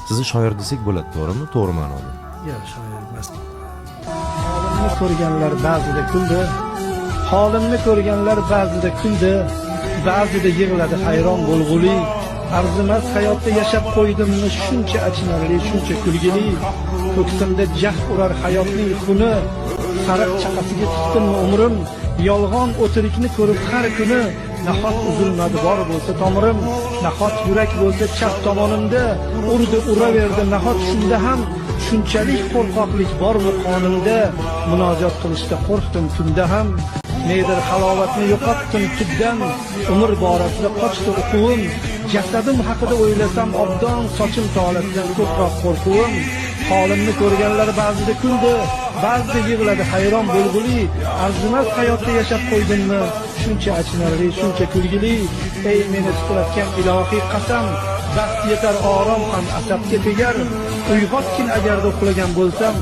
Sizni shoir desak bo'ladi, to'g'rimi? To'g'ri ma'noda. Yo'q, shoir emas. Holimni ko'rganlar ba'zida kuldi. Holimni ko'rganlar ba'zida kuldi. Ba'zida yig'ladi hayron bo'lg'uli. Arzimas hayotda yashab qo'ydimmi shuncha achinarli, shuncha kulgili. Ko'ksimda jah urar hayotning xuni. Sariq chaqasiga tutdimmi umrim. Yolg'on o'tirikni ko'rib har kuni. Nahot uzilmadi bor bo'lsa tomirim. Nahot yurak bo'lsa chap tomonimda. Urdi uraverdi nahot shunda ham. Shunchalik qo'rqoqlik bormi qonimda. Munojot qilishda qo'rqdim tunda ham. Nedir halovatni yo'qotdim tubdan. Umr borasida qochdi o'quvim. Jasadim haqida o'ylasam obdon sochim tolasidan ko'proq qo'rquvim. Holimni ko'rganlar ba'zida kuldi, ba'zida yig'ladi hayron bo'lg'uli. Arzimas hayotda yashab qo'ydimmi shuncha achinarli, shuncha kulgili. Ey meni titratgan ilohiy qasam, baxt yetar orom ham asabga tegar. Uyg'otgin agarda uxlagan bo'lsam.